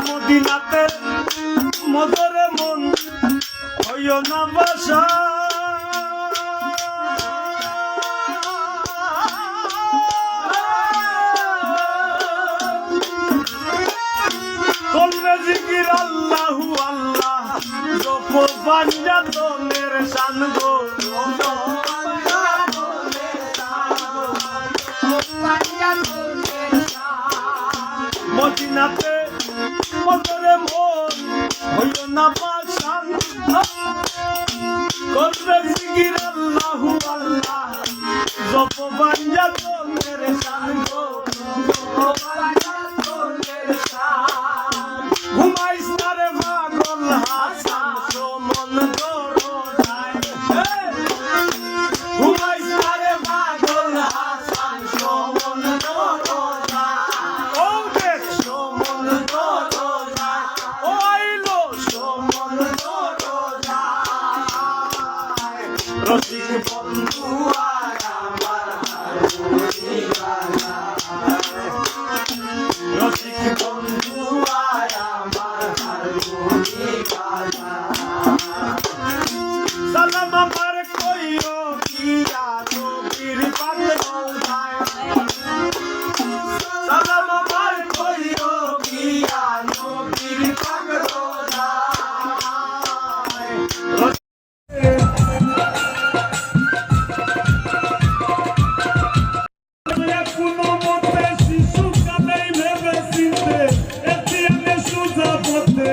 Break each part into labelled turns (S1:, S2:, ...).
S1: মদিনাতে মদরে মন হইও না বাসা করবে জিকির আল্লাহু আল্লাহ জপো পাঞ্জাতনের শান গো মদিনাতে মদরে মন হইও না বাসা করবে জিকির আল্লাহু আল্লাহ জপো পাঞ্জাতনের শান গো ঘুমাইস না রে পাগল হাসান সমন দরজায় ঘুমাইস না রে পাগল হাসান সমন দরজায় ও দেখ সমন দরজায় ও আইলো সমন দরজায় রসিক বন্ধু আর আমার রসিক বন্ধু সালাম আমার কইও কিয়া নবীর পাগল যায় সালাম আমার কইও কিয়া নবীর পাগল যায় কোনো মতে শিশু কালেই ভেবে চিনতে এটিএমে সুজা পথে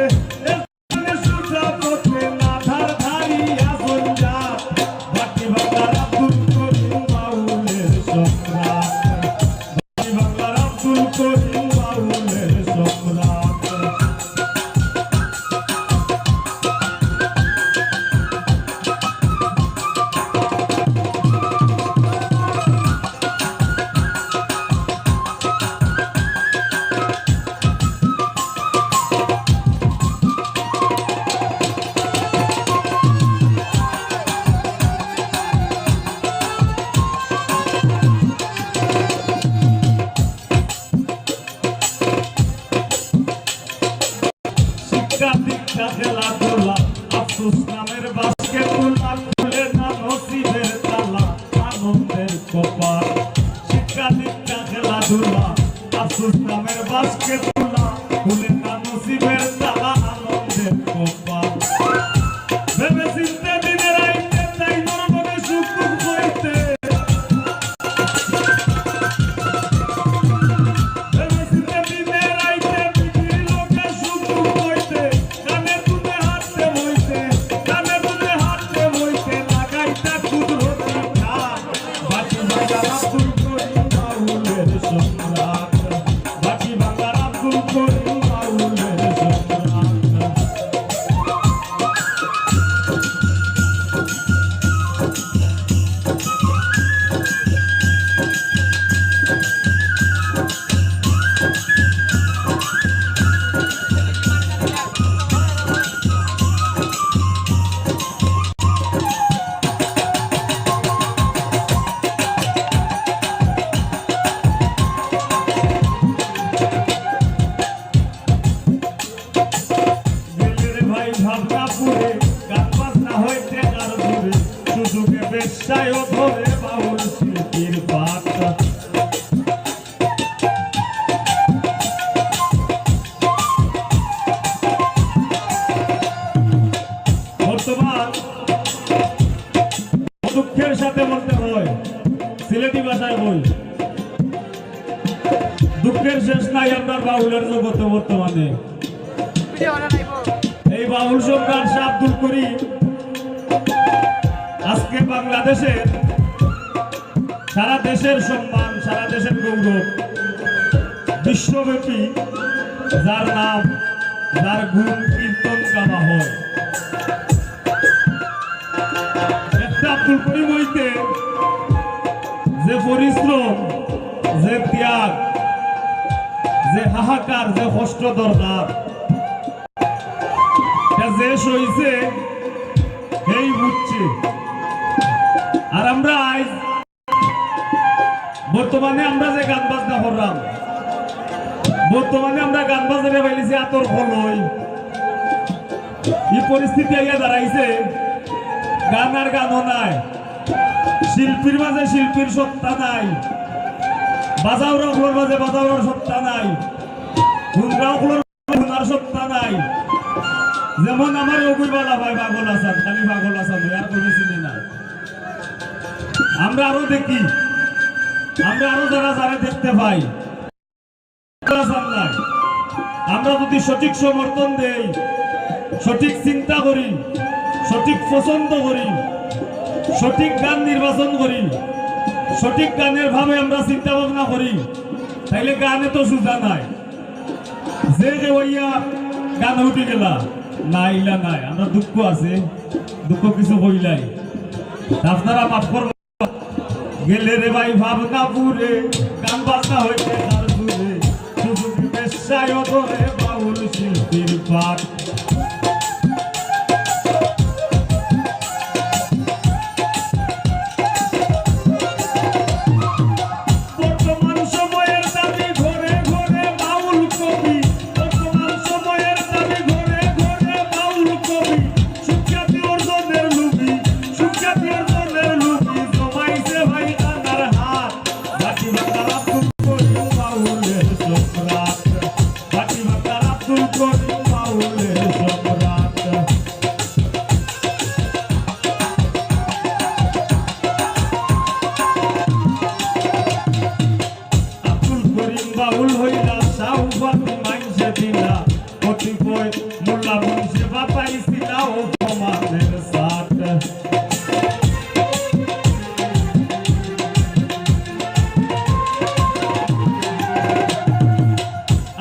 S1: খেলাধুলা আফসোস নামের বাসকে তুলা খুলে না নসিবের তালা আনন্দের কপাল শিক্ষা দীক্ষা খেলাধুলা আফসোস নামের বাসকে তুলা খুলে না নসিবের তালা আনন্দের কপাল ভেবে চিন্তে দিনের আইতে তাই মনে সুখ হইতে ভাবনাপুরে গান বাজনা হইতে আর দূরে সুযোগে বেশ্যায় ধরে বাউল শিল্পীর বার্তা বর্তমান দুঃখের সাথে বলতে হয় সিলেটি ভাষায় বল দুঃখের শেষ নাই আপনার বাউলের জগতে বর্তমানে এই বাউল সম্রাট শাহ আব্দুল করিম আজকে বাংলাদেশের সারা দেশের সম্মান সারা দেশের গৌরব বিশ্বব্যাপী যার নাম যার গুণ কীর্তন গাওয়া হয় একটা আব্দুল করিম হইতে যে পরিশ্রম যে ত্যাগ যে হাহাকার যে কষ্ট দরকার যে সইছে এই বুঝছে আর আমরা আজ বর্তমানে আমরা যে গান বাজনা করলাম বর্তমানে আমরা গান বাজারে পাইলেছি আতর ফলই এই পরিস্থিতি আইয়া দাঁড়াইছে গান আর গানও নাই শিল্পীর মাঝে শিল্পীর সত্তা নাই বাজাওয়ার মাঝে বাজাওয়ার সত্তা নাই হুনরাওগুলোর হুনার সত্তা নাই যেমন আমার অগুইবালা ভাই পাগল আসান খালি পাগল আসান আর কোনো চিনি না আমরা আরো দেখি আমরা আরো যারা যারা দেখতে পাই আমরা যদি সঠিক সমর্থন দেই সঠিক চিন্তা করি সঠিক পছন্দ করি সঠিক গান নির্বাচন করি সঠিক গানের ভাবে আমরা চিন্তা ভাবনা করি তাইলে গানে তো সুজা নাই যে ওইয়া গান উঠে গেলা নাইলা নাই আমরা দুঃখ আছে দুঃখ কিছু হইলাই আপনারা মাফ করবেন গেলে রে ভাই ভাবনা পুরে গান বাজনা হইতে তার সুরে সুযোগ পেশায় ধরে বাউল শিল্পীর পাঠ বাউল হইলা সাউবাতি মাইনসে দিলা কতিপয় মোল্লা মুন্সি বাতাইছিলা ও প্রমাণের সাথ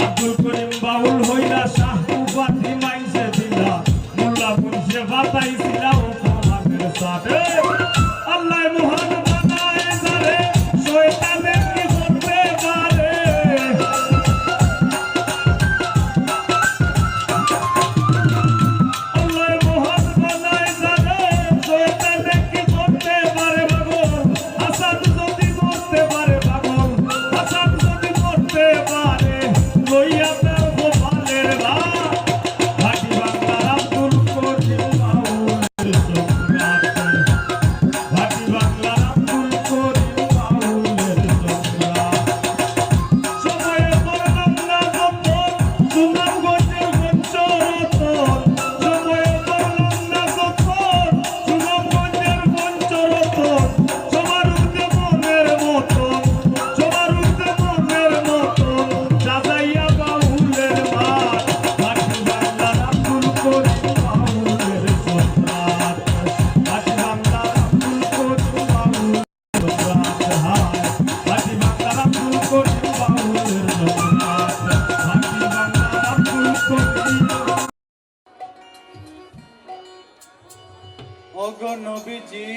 S1: আব্দুল করিম বাউল হইলা সাউবাতি মাইনসে দিলা মোল্লা মুন্সি বাতাইছিলা ও প্রমাণের সাথ আল্লাহ মহান বানায় যারে শয়তানে কি করতে পারে
S2: নবীজি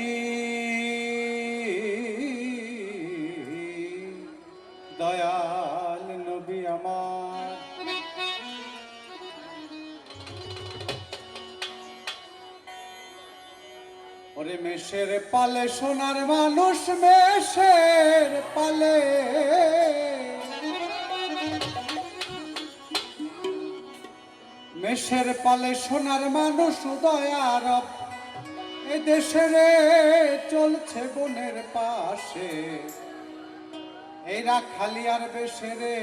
S2: দয়াল নবী আমার ওরে মেষের পালে সোনার মানুষ মেষের পালে মেষের পালে সোনার মানুষ দয়ার এ দেশের চলছে বনের পাশে এরা খালি আর বেশেরে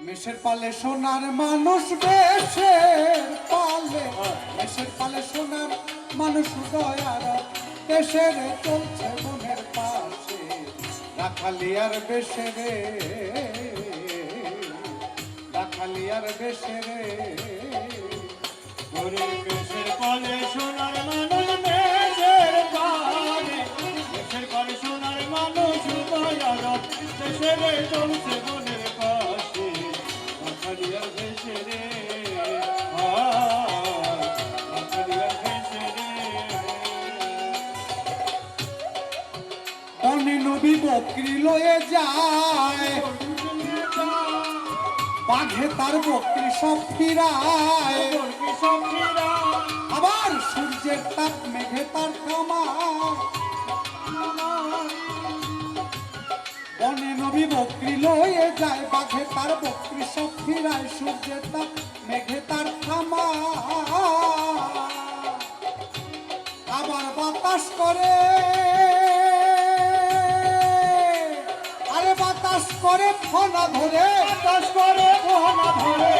S2: মেষের পালে সোনার মানুষ বেশের পালে মেষের পালে সোনার মানুষ দয়ার দেশের চলছে বনের পাশে রাখালি আর বেশেরে খালিয়ার বেশেরে ওরে বেশের পালে সোনার মানুষ বেশের পালে সোনার মানুষ দয়ার বেশেরে চলছে বনের পাশে খালিয়ার বেশেরে খালিয়ার বেশেরে অনি নবী বকরি লয়ে যায় বাঘে তার বকরি সব ফিরায় আবার সূর্যের তাপ মেঘে তার কামায় বনে নবী বকরি লয়ে যায়, বাঘে তার বকরি সব ফিরায়, সূর্যে তাপ মেঘে তার থামা। আবার বাতাস করে, আরে বাতাস করে ফনা ধরে,
S1: বাতাস করে ফনা ধরে,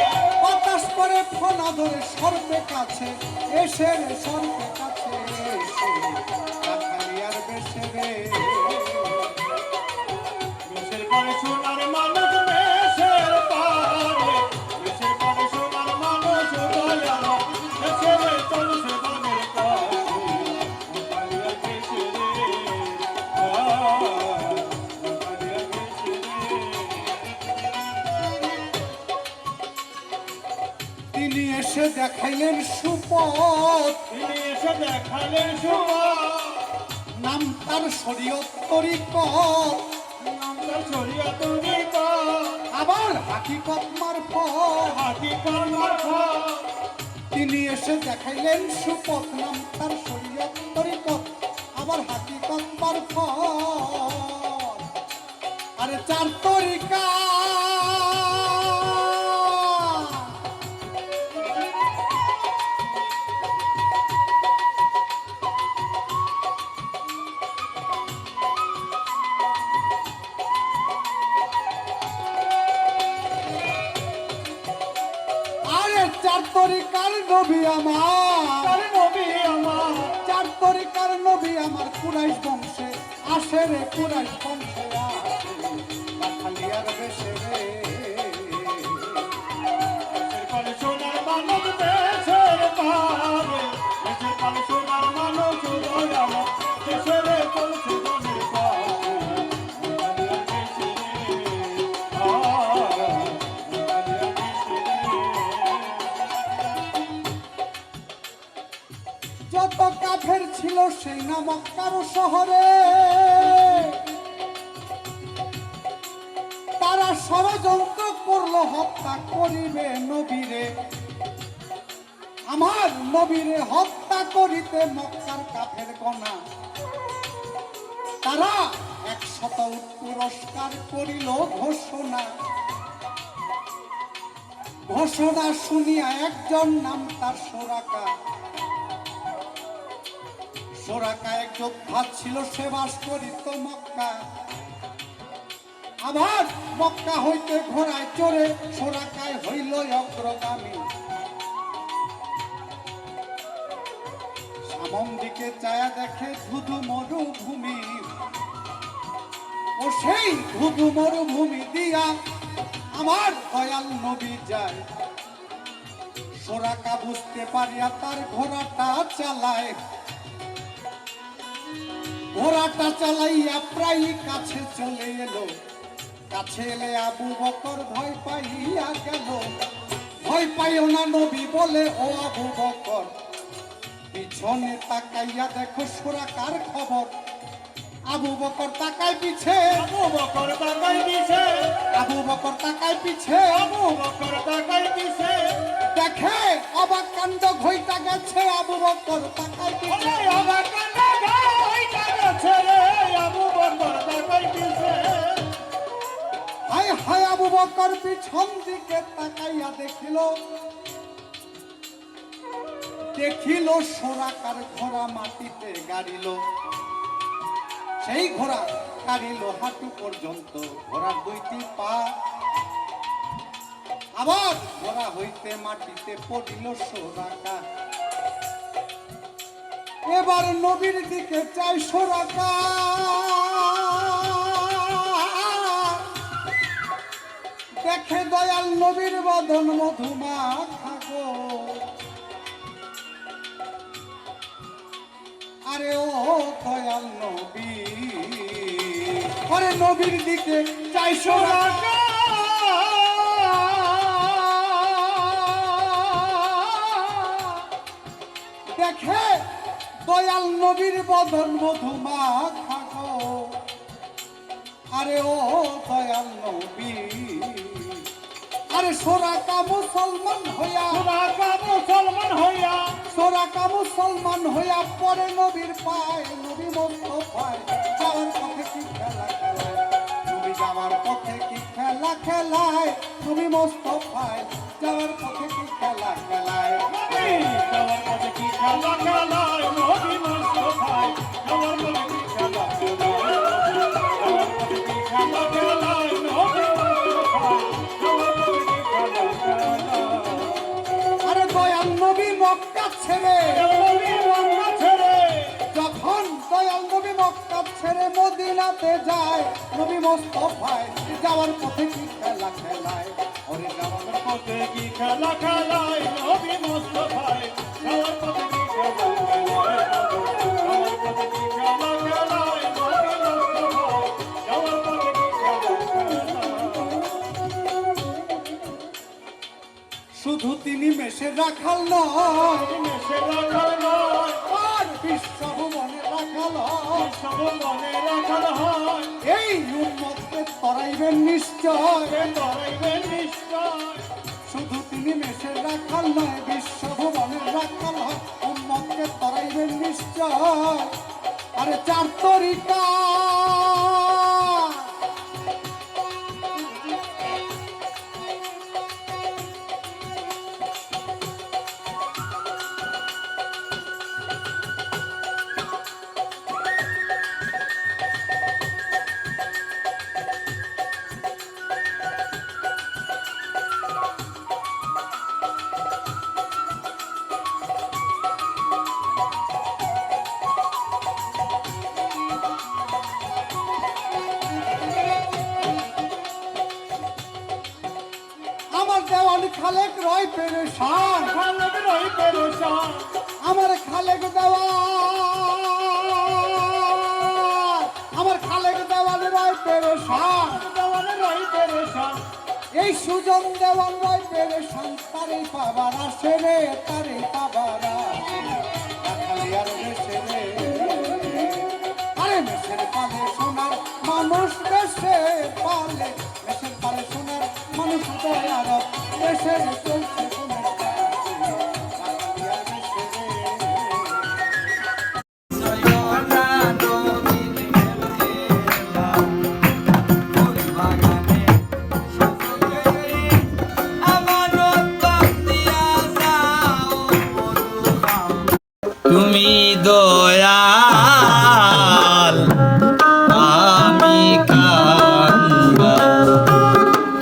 S2: বাতাস করে ফনা ধরে, সর্পে কাছে এসে রে, সর্পে কাছে এসে রাখালিয়ার বেশে রে।
S1: দেশের পরে সোনার মানুষ দেশের পারে, দেশের পরে সোনার মানুষ দয়াল, দেশের চলছে বনের পাশে, কালিয়ার দেশে রে, কালিয়ার দেশে রে।
S2: তিনি এসে দেখাইলেন সুপথ,
S1: তিনি এসে দেখালেন সুমন,
S2: নাম তার শরীয়ত তরিকত,
S1: নামটা ছড়িয়া তুমি তো,
S2: আবার হাকিকত মারফত।
S1: হাতি কর্মার ফল।
S2: তিনি এসে দেখাইলেন সুপথ, নাম তার শরীয়ত তরিকত, আবার হাকিকত মারফত। আরে চার তরিকা, চার তরিকার নবী আমার,
S1: তার নবী আমার,
S2: চার তরিকার নবী আমার, কুরাইশ বংশে আসে রে, কুরাইশ বংশে আসে রাখালিয়ার বেশে রে।
S1: দেশের পরে সোনার মানুষ দেশের পারে, দেশের পরে সোনার মানুষ দয়াল, দেশের চলছে বনের পাশে, কালিয়ার দেশে রে, কালিয়ার দেশে রে।
S2: যত কাফের ছিল সেই না মক্কার শহরে, তারা ষড়যন্ত্র করলো হত্যা করিবে নবীরে, আমার নবীরে হত্যা করিতে মক্কার কাফের গণা। তারা 100 পুরস্কার করিল ঘোষণা, ঘোষণা শুনিয়া একজন নাম তার সোরাকা, সোরাকা এক যোদ্ধা ছিল, সে বাস করিত মক্কা। আবার মক্কা হইতে ঘোড়ায় চড়ে সোরাকায় হইল অগ্রগামী। সামন দিকে চায়া দেখে ধুধু মরুভূমি, ও সেই ধুধু মরুভূমি দিয়া আমার দয়াল নবী যায়। সোরাকা বুঝতে পারিয়া তার ঘোড়াটা চালায়, ঘোড়াটা চালাইয়া প্রায় কাছে চলে এলো, কাছে এলে আবু বকর ভয় পাইয়া গেল। ভয় পাইও না নবী বলে ও আবু বকর, পিছনে তাকাইয়া দেখো সোরাকার খবর। আবু বকর তাকায় পিছে,
S1: আবু বকর তাকাই দিছে,
S2: আবু বকর তাকায় পিছে,
S1: আবু বকর তাকাই দিছে,
S2: দেখে অবাক কাণ্ড ঘইটা গেছে। আবু বকর তাকায় পিছে,
S1: ওরে অবাক কাণ্ড ঘইটা গেছে রে, আবু বকর তাকাই দিছে।
S2: হায় হায় আবু বকর পিছন দিকে তাকাইয়া দেখিল, দেখিল সোরাকার ঘোড়া মাটিতে গাড়িল। সেই ঘোড়া গাড়িল হাঁটু পর্যন্ত, ঘোড়ার 2টি পা। আবার ঘোড়া হইতে মাটিতে পড়িল সোরাকা। এবার নবীর দিকে চাই সোরাকা, দেখে দয়াল নবীর বদন মধুমাখা গো। আরে ও দয়াল নবী, আরে নবীর দিকে চাই সোরাকা। দেখে দয়াল নবীর বদন মধুমাখা গো। আরে ও দয়াল নবী, আরে সোরাকা মুসলমান হইয়া,
S1: সোরাকা মুসলমান হইয়া,
S2: সোরাকা মুসলমান হইয়া পরে নবীর পায়, নবী মোস্তফায় যাওয়ার পথে কি খেলা খেলায় তুমি যাওয়ার পথে কি খেলা খেলায় তুমি মোস্তফায় যাওয়ার পথে কি খেলা খেলায়
S1: যাওয়ার পথে কি খেলা খেলায় নবী মুস্তাফায় যাওয়ার পথে কি খেলা খেলায় যাওয়ার পথে কি খেলা খেলায় নবী মুস্তাফায় যাওয়ার পথে কি খেলা খেলায়
S2: আরে দয়াল নবী মক্কা ছেড়ে
S1: নবী মক্কা ছেড়ে
S2: যখন দয়াল নবী মক্কা ছেড়ে মদিনাতে যায় নবী মোস্তফায় যাওয়ার পথে কি খেলা খেলায় ওরে যাওয়ার
S1: পথে কি খেলা খেলায় নবী মুস্তাফায় যাওয়ার পথে কি খেলা খেলায় যাওয়ার পথে কি খেলা খেলায় নবী মুস্তাফায় যাওয়ার পথে কি খেলা খেলায়
S2: শুধু তিনি মেষে রাখাল নয়
S1: মেষে রাখাল নয়
S2: আর বিশ্বভুবনে রাখাল হয়
S1: সব মনে রাখাল হয়
S2: এই উম্মতকে তরাইবেন নিশ্চয়
S1: তরাইবেন নিশ্চয়
S2: শুধু তিনি মেষে রাখাল নয় বিশ্বভুবনে রাখাল হয় উম্মতকে তরাইবেন নিশ্চয় আরে চার তরিকা আমার দেওয়ান খালেক রয় পেরেশান
S1: খালেক রই পেরেশান
S2: আমার খালেক দেওয়ান আমার খালেক দেওয়ান রয় পেরেশান
S1: দেওয়ান রই পেরেশান
S2: এই সুজন দেওয়ান রয় পেরেশান তারে পাবার আসে রে তারে পাবার খালি আর মেশে রে আরে মেশের পালে সোনার মানুষ দেশে পালে মেশের পালে সোনার মানুষ দয়ার দেশের চলছে সোনার খালি আর মেশে রে
S3: তুমি দয়াল আমি কাঙ্গাল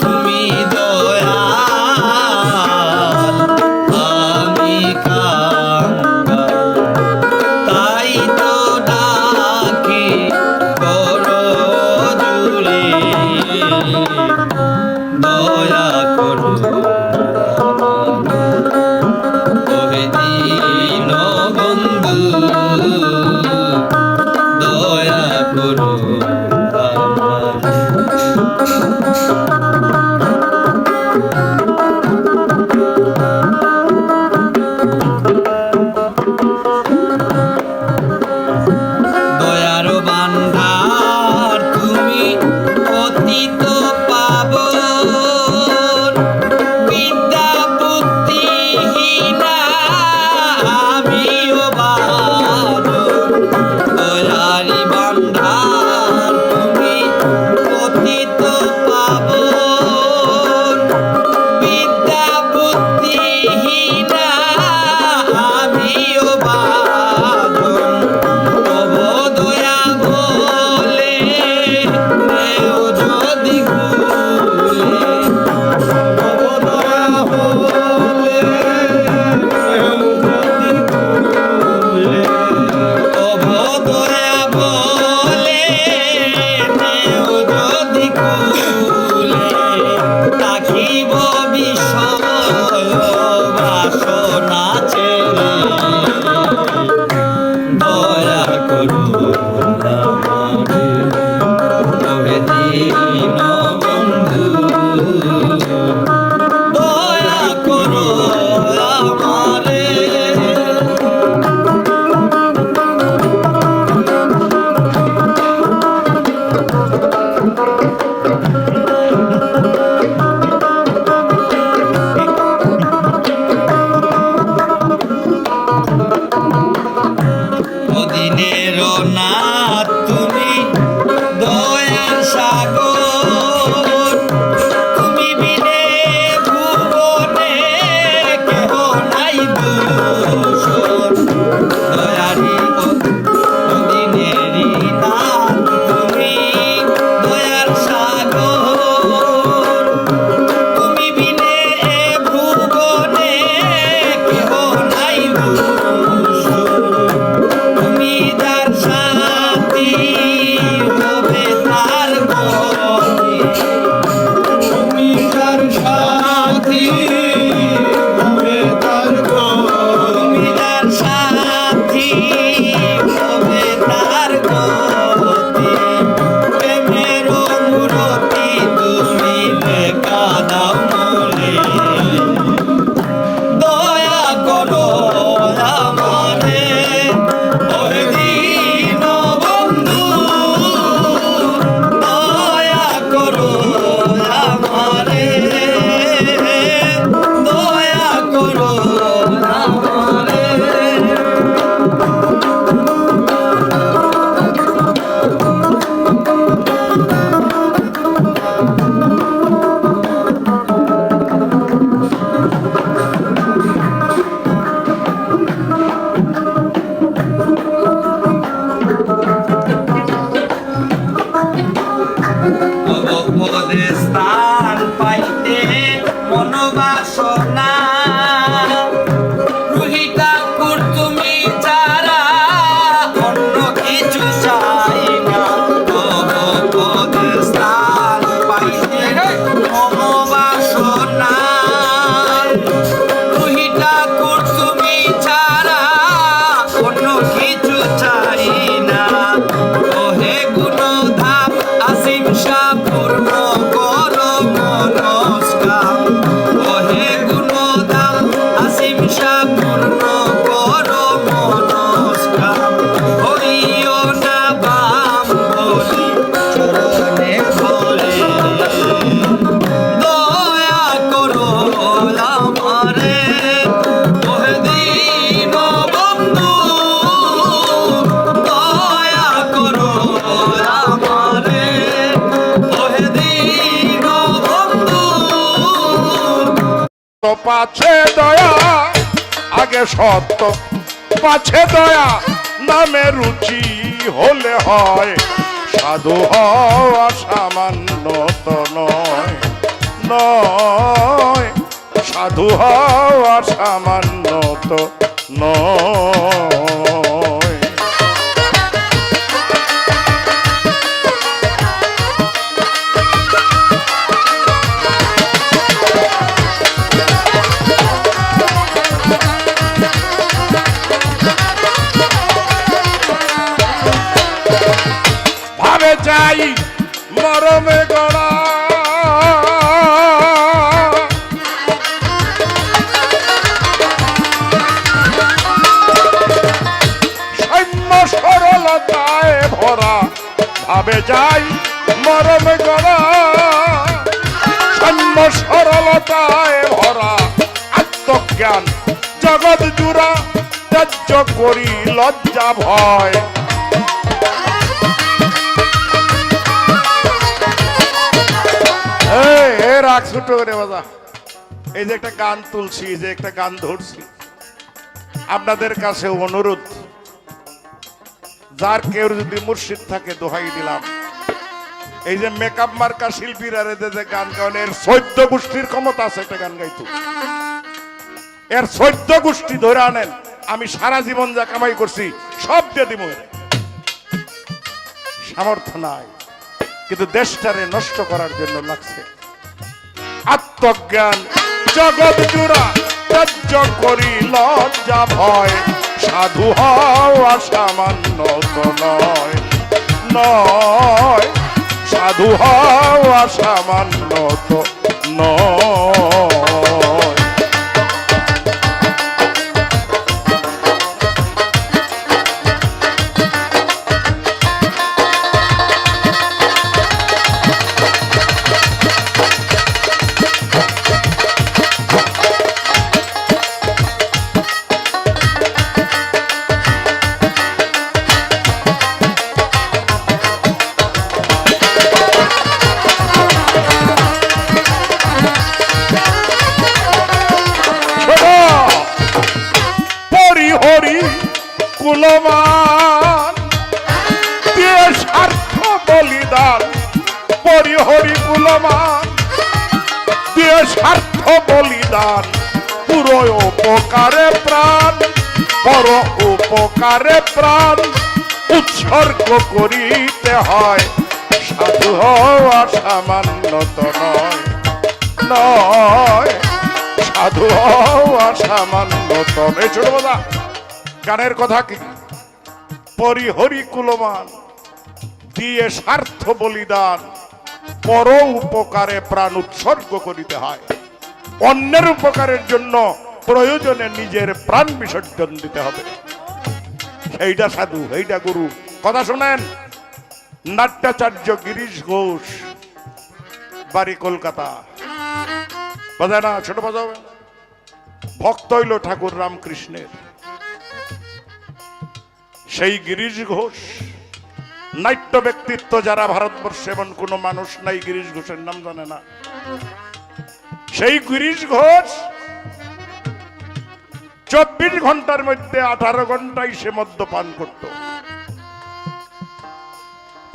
S3: তুমি দয়াল আমি কাঙ্গাল তাই তো ডাকি করো জুড়ে দয়া করো ওহে দীন বন্ধু দয়া করো দয়ার বান্ধার তুমি পতিত পাবন বিদ্যা বুদ্ধিহীনা আমিও বাদন দয়ারি বান্ধার তুমি পতিত পাবন বিদ্যা বুদ্ধিহীনা আমিও বাদন তব দয়া বলে নেও যদি ভুলে তব দয়া বলে নেও যদি ভুলে তব দয়া বলে নেও যদি ভুলে রাখিব বিষয় বাসনা ছেড়ে দয়া করো আমারে ওহে দীন বন্ধু দয়া করো আমারে মদিনের না তুমি যার সাথী হবে তার তুমি যার সাথী হবে তার গতি প্রেমের মূরতি তুমি দেখা দাও মনে দয়া করো আমারে ওই দিন বন্ধু দয়া করো আমারে দয়া করো আমারে অবপদে স্থান পাইতে মনোবাসনা রুহি ঠাকুর তুমি ছাড়া অন্য কিছু চাই না অবপদে স্থান পাইতে মনোবাসনা রুহি ঠাকুর তুমি ছাড়া অন্য কিছু চাই না ওহে গুণধাম আসিম শাহ পূর্ণ করো মনস্কাম ওহে গুণধাম আসিম শাহ পূর্ণ করো মনস্কাম হইও না বাম বলি চরণে ফলে দয়া করো আমারে ওহে দীন বন্ধু দয়া করো আমারে ওহে দীন বন্ধু
S4: তো পাছে দয়া আগে সত্য পাছে দয়া নামে রুচি হলে হয় সাধু হওয়া সামান্য তো নয় নয় সাধু হওয়া সামান্য তো নয় ভাবে যাই মরমে গড়া সৈন্য সরলতায় ভরা ভাবে যাই মরমে গড়া সৈন্য সরলতায় ভরা আত্মজ্ঞান জগৎ জুড়া ত্যায্য করি লজ্জা ভয় রাগ ছোট করে বাজা এই যে একটা গান তুলছি যে একটা গান ধরছি আপনাদের কাছে অনুরোধ যার কেউ যদি মুর্শিদ থাকে দোহাই দিলাম এই যে মেকআপ মার্কা শিল্পীরা যে গান গান এর 14 গোষ্ঠীর ক্ষমতা আছে একটা গান গাইতো এর 14 গোষ্ঠী ধরে আনেন আমি সারা জীবন যা কামাই করছি সব দিয়ে দিব সামর্থ্য নাই কিন্তু দেশটারে নষ্ট করার জন্য লাগছে আত্মজ্ঞান জগৎ জুড়া ত্যায্য করি লজ্জা ভয় সাধু হওয়া সামান্য তো নয় নয় সাধু হওয়া সামান্য তো নয় কুলমান দিয়ে স্বার্থ বলিদান পরিহরি কুলমান দিয়ে স্বার্থ বলিদান পুরো উপকারে প্রাণ পর উপকারে প্রাণ উৎসর্গ করিতে হয় সাধু হওয়া সামান্য তো নয়, নয় সাধু হওয়া সামান্য তো নয়। ছোট বাবা গানের কথা কি? পরিহরি কুলমান দিয়ে স্বার্থ বলিদান, পর উপকারে প্রাণ উৎসর্গ করিতে হয়। অন্যের উপকারের জন্য প্রয়োজনে নিজের প্রাণ বিসর্জন দিতে হবে। সেইটা সাধু, এইটা গুরু। কথা শোনেন, নাট্যাচার্য গিরিশ ঘোষ, বাড়ি কলকাতা, বাজায় না ছোট বাজাবে, ভক্ত হইল ঠাকুর রামকৃষ্ণের। সেই গিরিশ ঘোষ নাট্য ব্যক্তিত্ব, যারা ভারতবর্ষে এমন কোন মানুষ নাই গিরিশ ঘোষের নাম জানে না। সেই গিরিশ ঘোষ 24 ঘন্টার মধ্যে 18 ঘন্টাই সে মদ্যপান করত।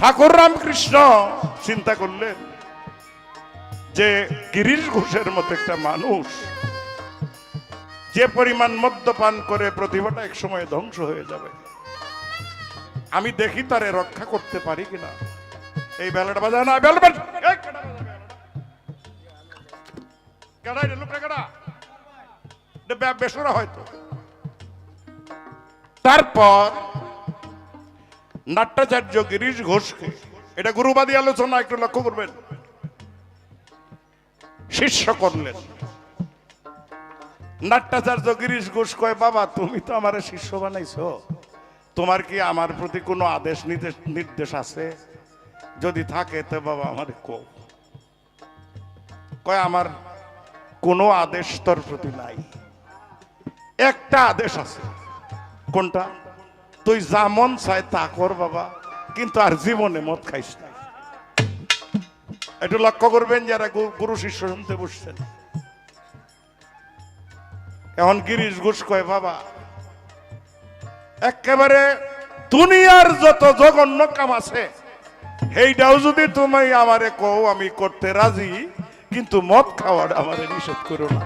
S4: ঠাকুর রামকৃষ্ণ চিন্তা করলেন যে গিরিশ ঘোষের মতো একটা মানুষ যে পরিমাণ মদ্যপান করে প্রতিভাটা এক সময় ধ্বংস হয়ে যাবে, আমি দেখি তারে রক্ষা করতে পারি কিনা। এই বেলাটা বাজায় না, বেসরা হয়তো। তারপর নাট্যাচার্য গিরিশ ঘোষকে, এটা গুরুবাদী আলোচনা, একটু লক্ষ্য করবেন, শিষ্য করলেন। নাট্যাচার্য গিরিশ ঘোষ কয়, বাবা তুমি তো আমার শিষ্য বানাইছো, তোমার কি আমার প্রতি কোনো আদেশ নির্দেশ আছে? যদি থাকে তো বাবা আমার কয়, আমার কোনো আদেশ তোর প্রতি নাই, একটা আদেশ আছে। কোনটা? তুই যা মন চায় তা কর বাবা, কিন্তু আর জীবনে মদ খাইস না। একটু লক্ষ্য করবেন যারা গুরু শিষ্য শুনতে বসছেন। এখন গিরিশ ঘোষ কয়, বাবা একেবারে দুনিয়ার যত জঘন্য কাম আছে সেইটাও যদি তুমি আমারে কও আমি করতে রাজি, কিন্তু মদ খাওয়ার আমারে নিষেধ করো না।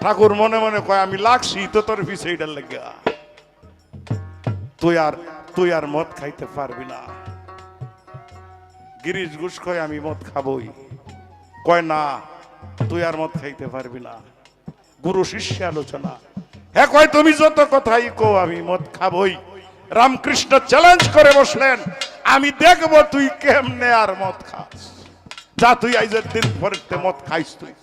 S4: ঠাকুর মনে মনে কয়, আমি লাগছি তো তোর পিছে এইটার লাগে, তুই আর মদ খাইতে পারবি না। গিরিশ ঘোষ কয়, আমি মদ খাবই। কয় না, তুই আর মদ খাইতে পারবি না। গুরু শিষ্য আলোচনা। হ্যাঁ কয়, তুমি যত কথাই কো আমি মদ খাবই। রামকৃষ্ণ চ্যালেঞ্জ করে বসলেন, আমি দেখবো তুই কেমনে আর মদ খাস। যা তুই আইজের দিন পরে মদ খাইস। তুই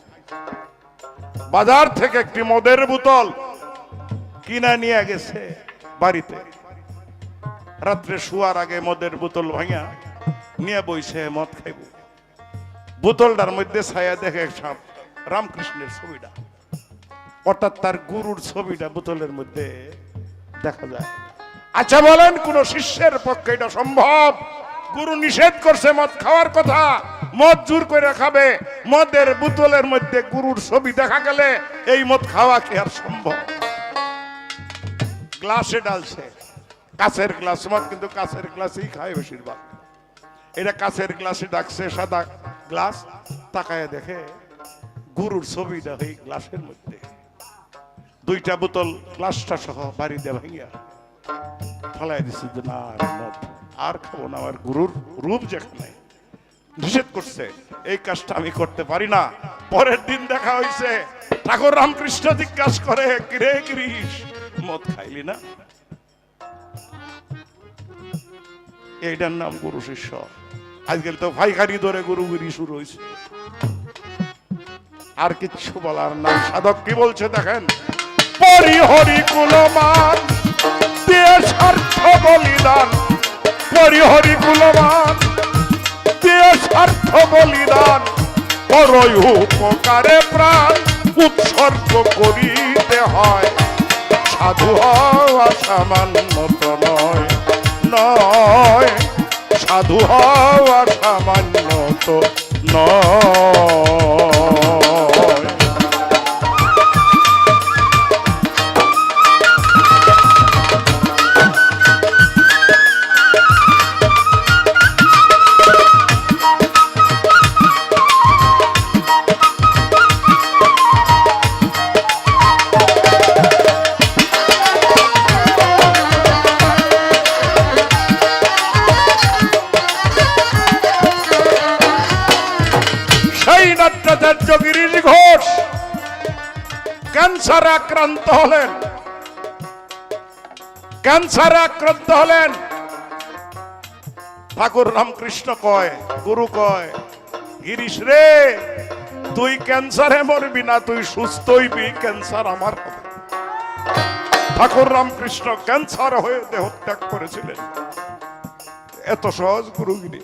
S4: বাজার থেকে একটি মদের বোতল কিনা নিয়ে গেছে বাড়িতে। রাত্রে শুয়ার আগে মদের বোতল ভাঙা নিয়ে বইছে মদ খাইব। বোতলটার মধ্যে ছায়া দেখে সব রামকৃষ্ণের ছবিটা, অর্থাৎ তার গুরুর ছবিটা বোতলের মধ্যে দেখা যায়। আচ্ছা বলেন, কোন শিষ্যের পক্ষে এটা সম্ভব? গুরু নিষেধ করছে মদ খাওয়ার কথা, মদ জোর করে খাবে, মদের বোতলের মধ্যে গুরুর ছবি দেখা গেলে এই মদ খাওয়া কি আর সম্ভব? গ্লাসে ডালছে, কাছের গ্লাস, মদ কিন্তু কাছের গ্লাসেই খায় বেশিরভাগ। এটা কাছের গ্লাসে ডাকছে, সাদা গ্লাস, তাকায় দেখে গুরুর ছবিটা এই গ্লাসের মধ্যে। দুইটা বোতল গ্লাসটা সহ বাড়ি দিয়ে ভাঙিয়া ফলাই দিচ্ছে যে না মদ আর খাবো না, আমার গুরুর রূপ যেখানে নিষেধ করছে এই কাজটা আমি করতে পারি না। পরের দিন দেখা হয়েছে, ঠাকুর রামকৃষ্ণ জিজ্ঞাসা করে, কিরে গিরিশ মদ খাইলি না? এইটার নাম গুরু শিষ্য। আজকাল তো ভাইখারি ধরে গুরুগিরি শুরু হয়েছে, আর কিচ্ছু বলার না। সাধক কি বলছে দেখেন, পরিহরি কুলমান দিয়ে স্বার্থ বলিদান, পরিহরি কুলমান দিয়ে স্বার্থ বলিদান, পরই উপকারে প্রাণ উৎসর্গ করিতে হয়। সাধু হওয়া সামান্য তো নয়, নয় সাধু হওয়া সামান্য তো নয়। আচার্য গিরিশ ঘোষ ক্যান্সারে আক্রান্ত হলেন, ক্যান্সারে আক্রান্ত হলেন। ঠাকুর রামকৃষ্ণ কয়, গুরু কয়, গিরিশ রে তুই ক্যান্সারে মরবি না, তুই সুস্থ হইবি, ক্যান্সার আমার হবে। ঠাকুর রামকৃষ্ণ ক্যান্সার হয়ে দেহ ত্যাগ করেছিলেন। এত সহজ গুরুগিরি,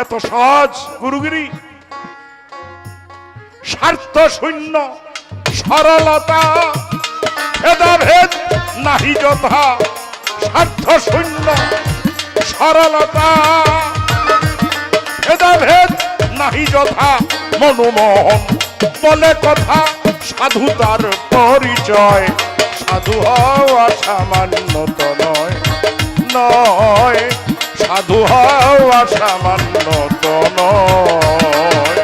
S4: এত সহজ গুরুগিরি। স্বার্থ শূন্য সরলতা, ভেদাভেদ নাহি যথা। স্বার্থ শূন্য সরলতা, ভেদাভেদ নাহি যথা। মনোমোহন বলে কথা, সাধুতার পরিচয়। সাধু হওয়া সামান্য তো নয়, নয়। সাধু হওয়া সামান্য তো নয়।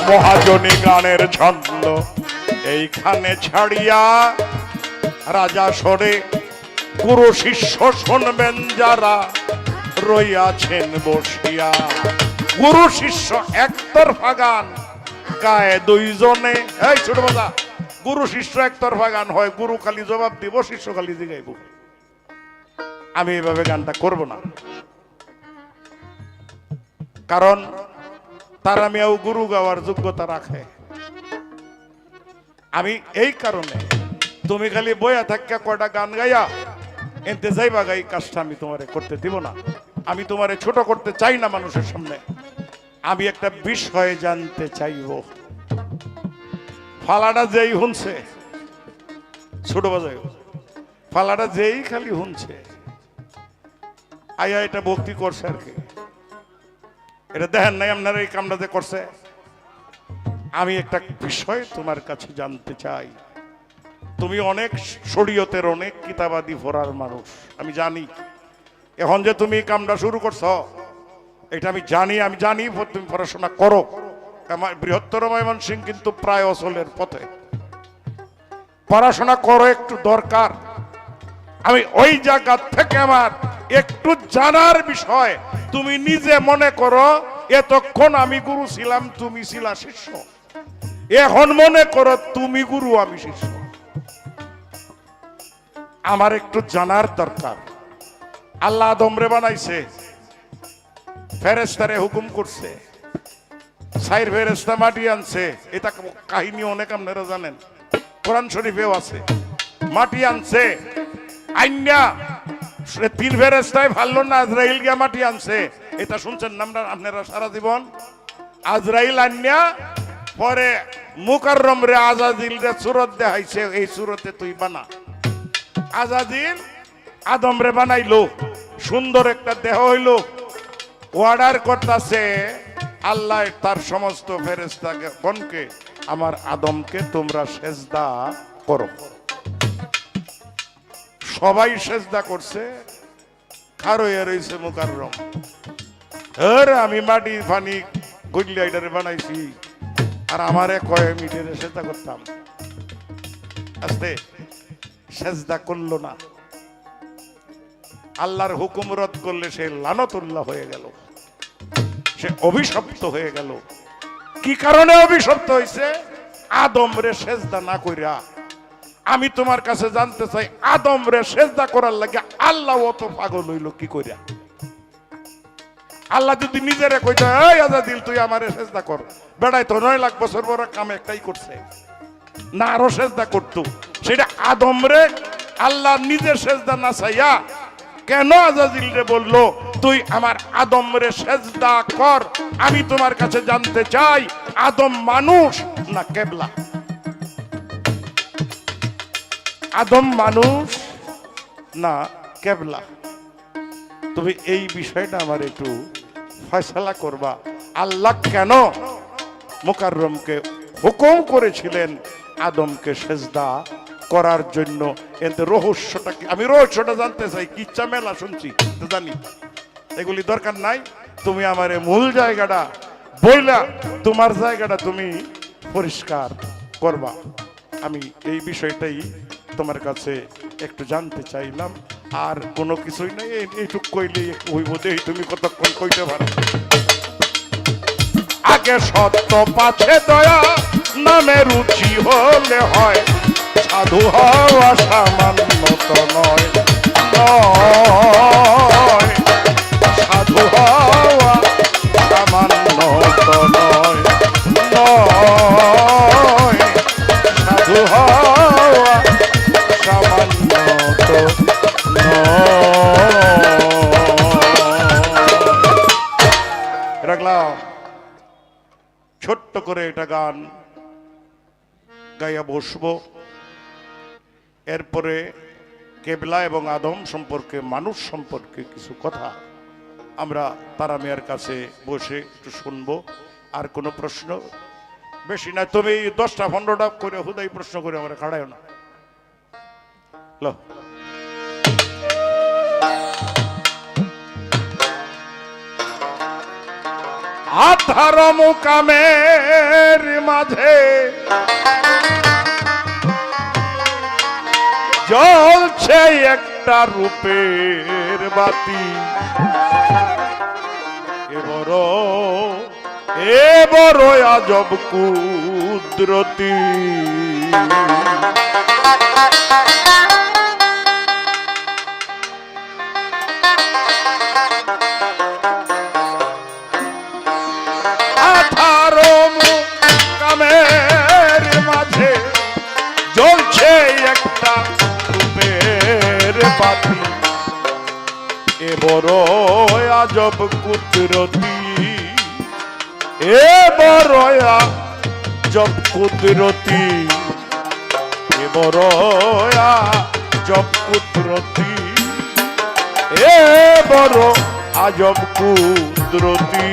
S4: মহাজনী গানের ছন্দ এইখানে ছাড়িয়া রাজা সরে গুরু শিষ্য শুনবেন যারা রইয়াছেন বসিয়া। গুরু শিষ্য একতরফা গান গায়ে দুইজনে। এই ছোট বাজা, গুরু শিষ্য একতরফা গান হয়, গুরু খালি জবাব দিব, শিষ্য খালি জিগাইব। আমি এভাবে গানটা করব না, কারণ তারা মেয়েও গুরু গাওয়ার যোগ্যতা রাখে। আমি এই কারণে তুমি খালি বইয়া থাকা কয়টা গান গাইয়া এনতে যাইবা গাই, কাজটা আমি তোমারে করতে দিব না। আমি তোমারে ছোট করতে চাই না মানুষের সামনে। আমি একটা বিষয় জানতে চাইব। ফালাটা যেই শুনছে, ছোট বাজায় ফালাটা যেই খালি শুনছে, আয়া এটা ভক্তি করছে আর কি। এটা দেখেন নাই আপনারা এই কামটা যে করছে। আমি একটা বিষয় তোমার কাছে জানতে চাই। তুমি অনেক শরীয়তের অনেক কিতাবাদি পড়ার মানুষ, আমি জানি। এখন যে তুমি কামটা শুরু করছো এটা আমি জানি, আমি জানি তুমি পড়াশোনা করো। আমার বৃহত্তর ময়মনসিংহ কিন্তু প্রায় অচলের পথে। পড়াশোনা করো, একটু দরকার। আমি ওই জায়গা থেকে আমার একটু জানার বিষয়। তুমি নিজে মনে করো এতক্ষণ আমি গুরু ছিলাম, তুমি ছিলা শিষ্য। এখন মনে করো তুমি গুরু, আমি শিষ্য। আমার একটু জানার দরকার। আল্লাহ আদমরে বানাইছে, ফেরেশতারে হুকুম করছে, সাইর ফেরেশতা মাটি আনছে। এটা কাহিনী অনেক আপনারা জানেন, কোরআন শরীফেও আছে। মাটি আনছে, আইনা তিন ফেরেশতায় ভালো না, আজরাইল গিয়া মাটি আনছে। এটা শুনছেন না আপনারা সারা জীবন? আজরাইল আন্যা পরে মুকাররম রে আজাজিল রে সুরত দেখাইছে, এই সুরতে তুই বানা। আজাজিল আদম রে বানাইলো, সুন্দর একটা দেহ হইলো। অর্ডার করতেছে আল্লাহ তার সমস্ত ফেরেশতাকে গণকে, আমার আদমকে তোমরা সেজদা করো। সবাই সেজদা করছে, খারোয়া রয়েছে মুকাররম। আমি মাটি ফানি গুলিয়া এটারে বানাইছি, আর আমারে কয়ে মিটের সেজদা করতাম। আস্তে সেজদা করলো না। আল্লাহর হুকুম রদ করলে সে লানতুল্লাহ হয়ে গেল, সে অভিশপ্ত হয়ে গেল। কি কারণে অভিশপ্ত হয়েছে? আদম রে সেজদা না কইরা। আমি তোমার কাছে জানতে চাই, আদম রে সেজদা করার লাগে আল্লাহ অত পাগল হইল কি কইরা? আল্লাহ যদি নিজেরে কইতো এই আজাদিল তুই আমারে সেজদা কর, বেড়াই তো 9 লাখ বছর বড় কাম একটাই করছে না, আরো সেজদা করতো। সেটা আদম রে আল্লাহ নিজে সেজদা না চাইয়া কেন আজাদিল রে বললো তুই আমার আদম রে সেজদা কর? আমি তোমার কাছে জানতে চাই, আদম মানুষ না কেবলা? আদম মানুষ না কেবলা? তুমি এই বিষয়টা আমার একটু ফয়সালা করবা। আল্লাহ কেন মুকাররমকে হুকুম করেছিলেন আদমকে সেজদা করার জন্য? এতে রহস্যটা কি? আমি রহস্যটা জানতে চাই। কিচ্ছা মেলা শুনছি তো জানি, এগুলি দরকার নাই। তুমি আমারে মূল জায়গাটা বইলা তোমার জায়গাটা তুমি পরিষ্কার করবা। আমি এই বিষয়টাই তোমার কাছে একটু জানতে চাইলাম, আর কোনো কিছুই নাই। এইটুক কইলেই হইব, দেই তুমি কতক্ষণ কইতে পারো। আগে সত্য পাছে দয়া নামে রুচি হলে হয়, সাধু হওয়া সামান্য তো নয়, সাধু হওয়া সামান্য তো নয়, সাধু হওয়া সামান্য তো রাখলাম। ছোট্ট করে এটা গান গাইয়া বসবো। এরপরে কেবলা এবং আদম সম্পর্কে, মানুষ সম্পর্কে কিছু কথা আমরা তারা মেয়ের কাছে বসে একটু শুনবো। আর কোনো প্রশ্ন বেশি না, তুমি 10টা-15টা করে হুদাই প্রশ্ন করে আমরা খাড়ায় না। আধার মুকামের মাঝে জ্বলছে একটা রূপের বাতি, এ বড় আজব কুদরতি। কামের মাঝে জ্বলছে একটা রূপের বাতি, এ বড় আজব কুদরতি, এ বড় আজব কুদরতি, এ বড় আজব কুদরতি, এ বড় আজব কুদরতি।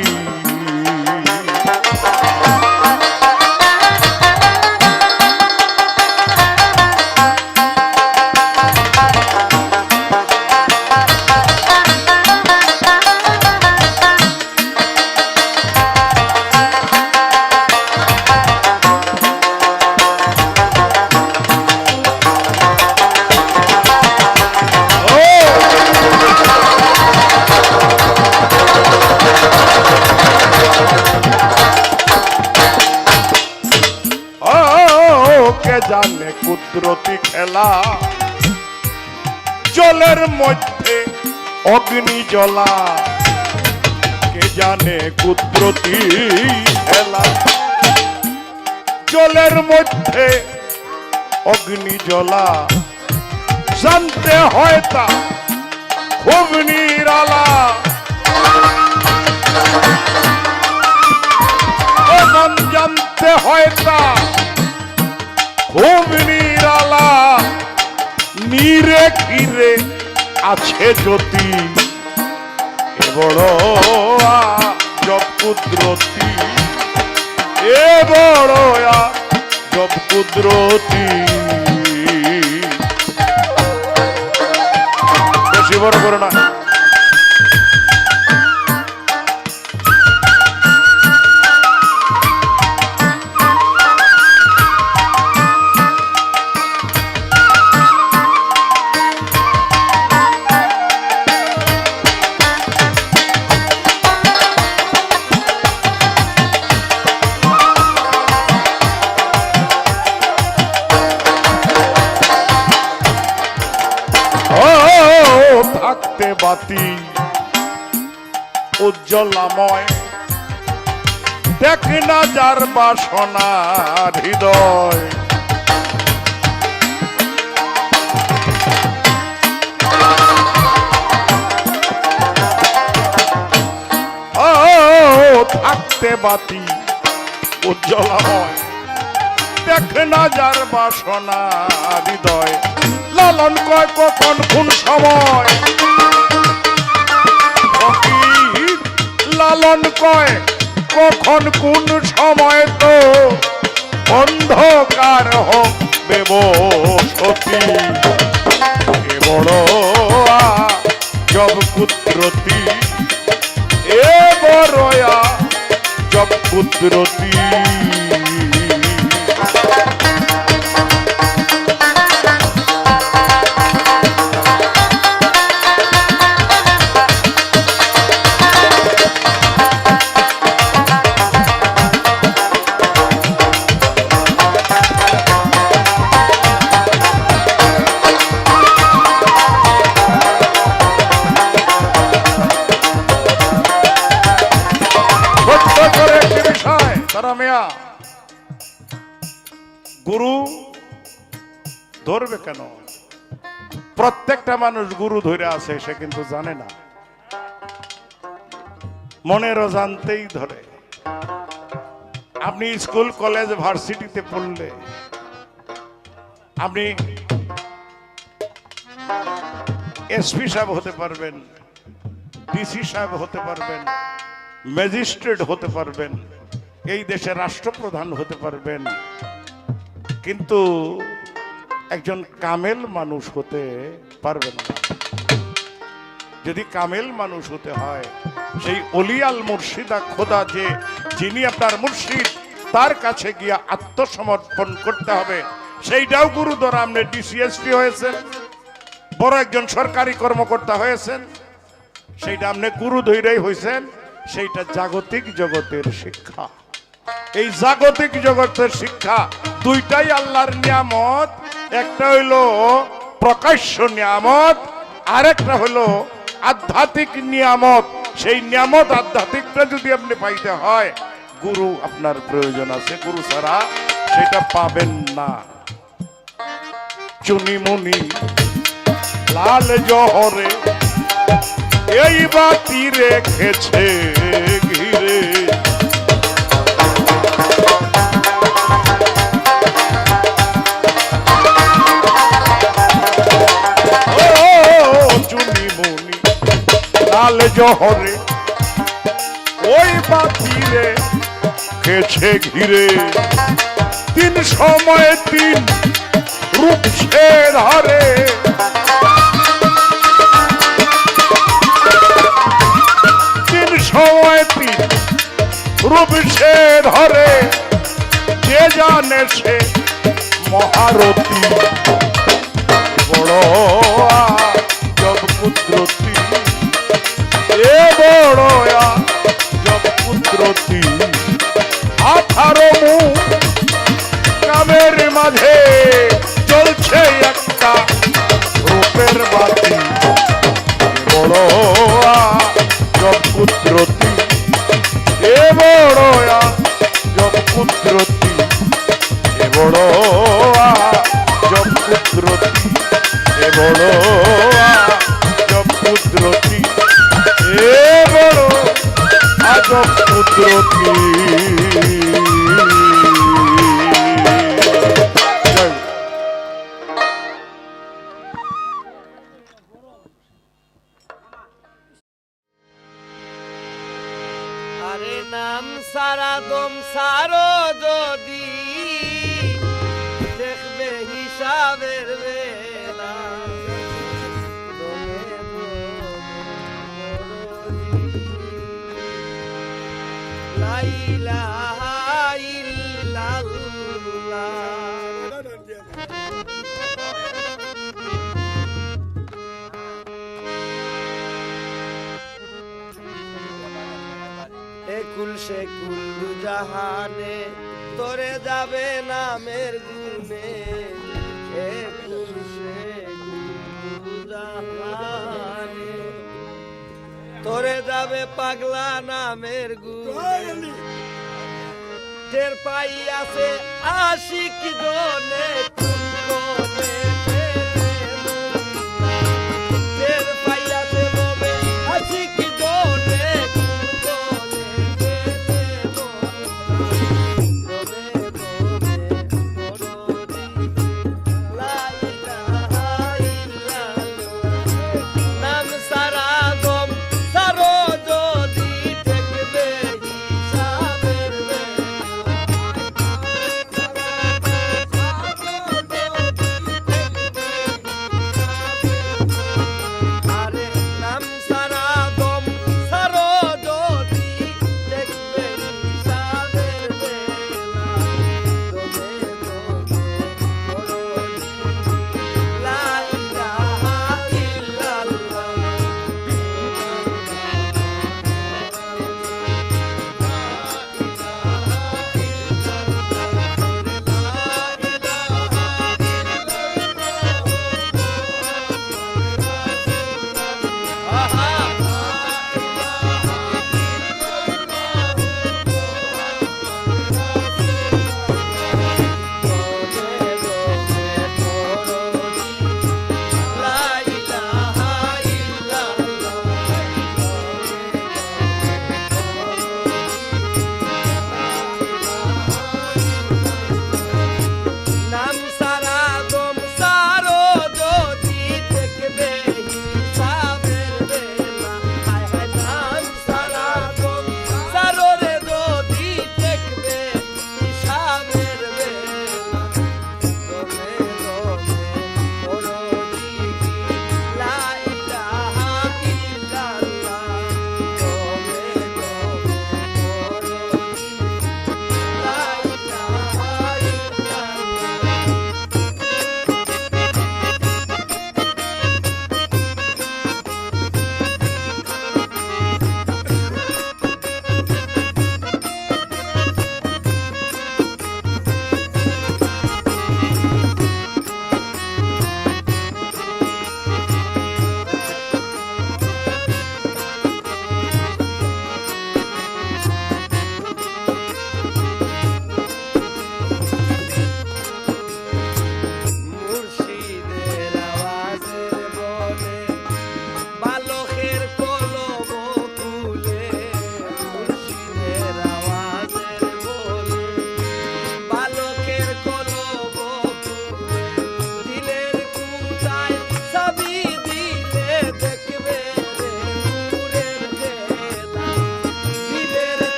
S4: জানে কুদরতি খেলা, জলের মধ্যে অগ্নি জ্বলা, কে জানে কুদরতি খেলা, জলের মধ্যে অগ্নি জ্বলা, জানতে হয় তা খুব নিরালা, জানতে হয় তা খুব নিরালা, নিরে কিরে আছে জ্যোতি, এ বড় আজব কুদরতি, এ বড় আজব কুদরতি। বেশি বড় করো না। থাকতে বাতি উজ্জ্বলাময়, দেখ না যার বাসনার হৃদয়, থাকতে বাতি উজ্জ্বলাময়, দেখ না যার বাসনার হৃদয়, লালন কয় কখন কোন সময়, লালন কয় কখন কোন সময় তো অন্ধকার হবে বসতি, এ বড় আজব কুদরতি, এ এ বড়য়া জব কুদরতি মিয়া গুরু ধরবে কেন? প্রত্যেকটা মানুষ গুরু ধরে আছে, সে কিন্তু জানে না, মনেরও জানতেই ধরে। আপনি স্কুল কলেজ ভার্সিটিতে পড়লে আপনি এসপি সাহেব হতে পারবেন, ডিসি সাহেব হতে পারবেন, ম্যাজিস্ট্রেট হতে পারবেন, এই দেশের রাষ্ট্রপ্রধান হতে পারবেন, কিন্তু একজন কামেল মানুষ হতে পারবেন না। যদি কামেল মানুষ হতে হয়, সেই অলিয়াল মুর্শিদা খোদা যে যিনি আপনার মুর্শিদ, তার কাছে গিয়া আত্মসমর্পণ করতে হবে। সেইটাও গুরু দ্বারা আপনি ডিসিএসপি হয়েছেন, বড় একজন সরকারি কর্মকর্তা হয়েছেন, সেইটা আপনি গুরু ধৈরেই হয়েছেন। সেইটা জাগতিক জগতের শিক্ষা। এই জাগতিক জগতের শিক্ষা দুইটাই আল্লাহর নিয়ামত। একটা হইল প্রকাশ্য নিয়ামত, আরেকটা হলো আধ্যাত্মিক নিয়ামত। সেই নিয়ামত আধ্যাত্মিকটা যদি আপনি পাইতে হয়, গুরু আপনার প্রয়োজন আছে। গুরু ছাড়া সেটা পাবেন না। চুনিমুনি লাল জহরে এই বাতি রেখেছে ঘিরে, চুনিমুনি লাল জহরে ওই বাতি রেখেছে ঘিরে, তিন সময় তিন রূপ সে ধরে, তিন সময় তিন রূপ সে ধরে, যে জানে সে মহারথী, বড় জব কুদরতি, এ বড় জব কুদরতি। 18 মুখ কামের মাঝে চলছে একটা রূপের বাতি, বড় জব কুদরতি, এ বড় জব কুদরতি, এ বড় জব কুদরতি, এ বড় জব কুদরতি, এ বড় আজব কুদরতি।
S3: আরে নাম সারা দম সারো যদি দেখবে হিসাবের বেলা, দমে দমে লা ইলাহা ইল্লাল্লাহ। একুল সে কুল্লু জাহানে তোরে যাবে নামের গুনে, একুল সে কুল্লু জাহানে তোরে যাবে পাগলা নামের গুনে, টের পাই আছে আশিক জনে কোন কোনে, টের পাই আছে ববে আশিক জনে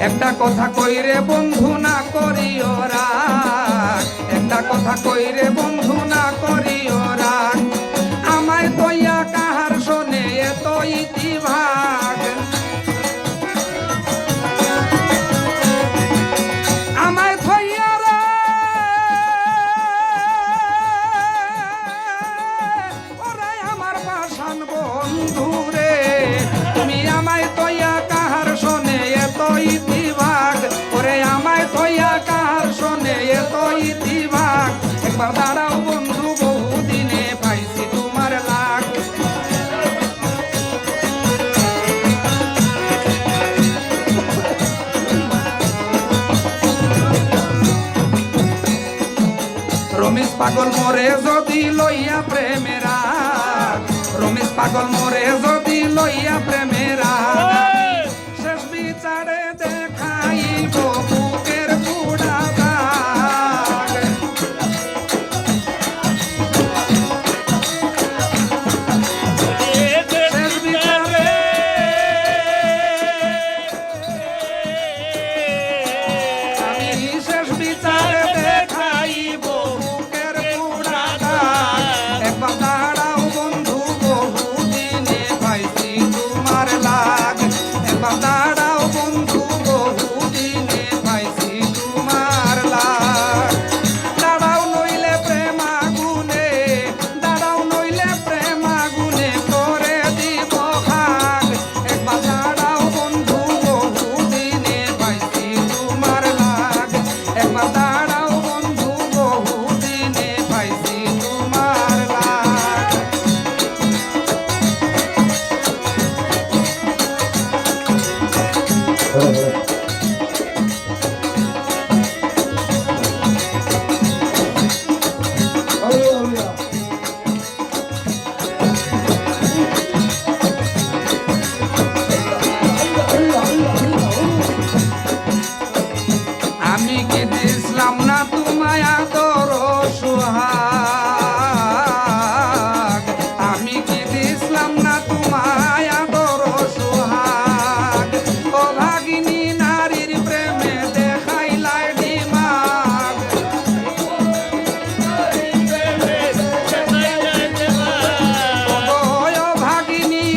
S5: একটা কথা কইরে বন্ধু না করিও রাগ, একটা কথা কইরে বন্ধু না করিও রাগ। আমায় তৈয়া কাহার শোনে এত ইতিভাগ, আমায় থইয়া রে ওরাই আমার পাশান বন্ধু রে। তুমি আমায় তৈয়া কাহার শোনে এত ইতিভাগ, ওরে আমায় তৈয়া কাহার শোনে এত ইতিভাগ। একবার দাঁড়াও বন্ধু বহুদিনে পাইছি তোমার লাগ। রমেশ পাগল মরে যদি লইয়া প্রেমেরা, রমেশ পাগল মরে যদি লইয়া প্রেমেরা, শেষ বিচারে দেখাইব বুকের পুড়া দাগ। শেষ বিচারে আমি শেষ বিচারে দেখাইব বুকের পুড়া দাগ। একবার দাঁড়াও বন্ধু বহুদিনে পাইছি তোমার লাগ, একবার দাঁড়াও বন্ধু বহুদিনে পাইছি তোমার লাগ। দাঁড়াও নইলে প্রেম আগুনে, দাঁড়াও নইলে প্রেম আগুনে করে দিব ভাগ। একবার দাঁড়াও বন্ধু বহুদিনে পাইছি তোমার লাগ, একবার দাঁড়াও বন্ধু বহুদিনে পাইছি তোমার লাগ। আমি কি দিছিলাম না তোমায় আদর সোহাগ, আমি কি দিছিলাম না তোমায় আদর সোহাগ। ও ভাগিনী নারীর প্রেমে দেখাইলাই দিমাগ, ও ভাগিনী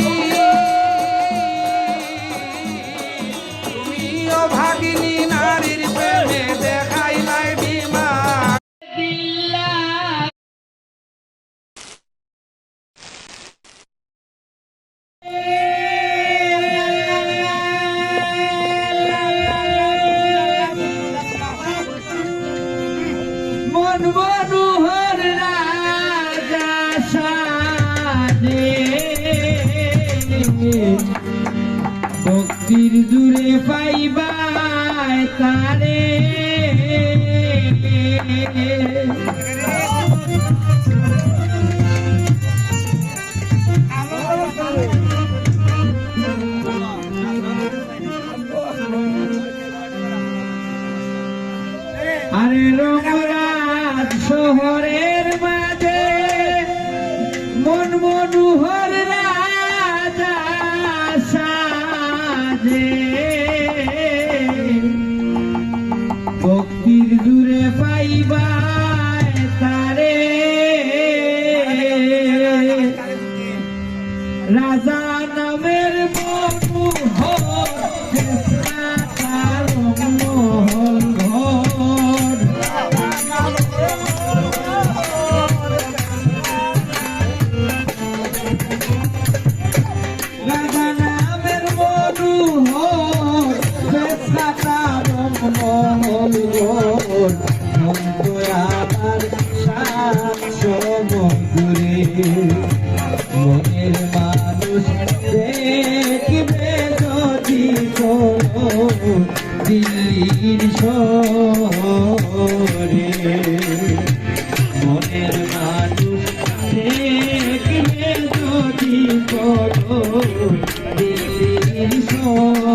S5: তুমি ও ভাগিনী নারীর প্রেমে দেখাইলাই দিমাগ।
S6: মন মনোহর রাজা সাজে, ভক্তির জুড়ে পাইবাই তারে। আরে রঙরাজ শহরের মাঝে মন মনোহর রাজা সাজে, ভক্তির দূরে পাইবাই তারে। রাজা নামের মনোহর মহল ঘর, রাজা নামের মনোহর মহল ঘর। আমার সমুদ্রে মনের মানুষ দেখবে যদি দিল্লির শহরে, মনের মানুষ দেখবে যদি দিল্লির শহরে।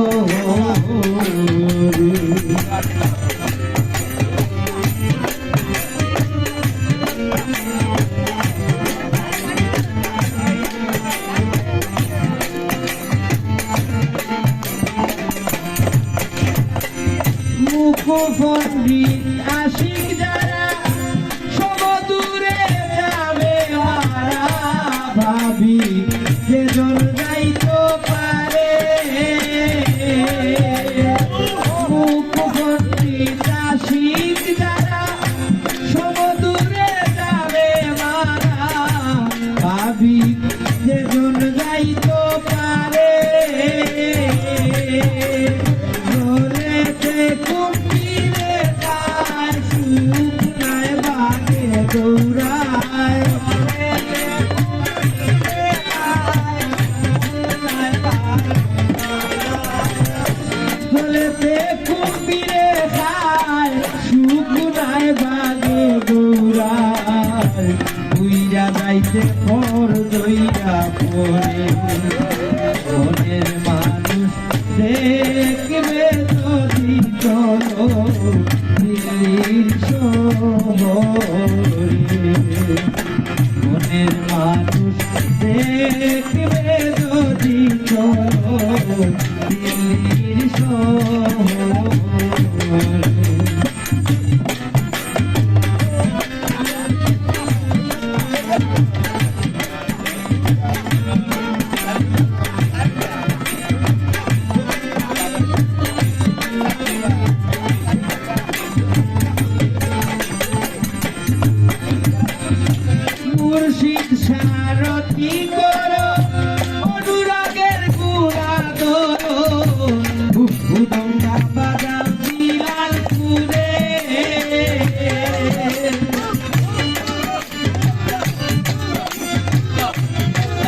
S6: পণ্ডিত আশিক যারা সমদূরে যাবে মারা ভাবি যেজন যাইতো পারে পণ্ডিত আশিক যারা সমদূরে যাবে মারা ভাবি যেজন যাইতো পারে ঝোলেতে কুম্ভীরে যায় শুকনায় বাগে দৌড়ায় ঝোলেতে কুম্ভীরে যায় শুকনায় বাগে দৌড়ায় উইরা যাইতে পর দইরা পরে মনের মানুষ দেখবে যদি চলো দিল্লির শহরে মনের মানুষ দেখবে যদি চলো দিল্লির শহরে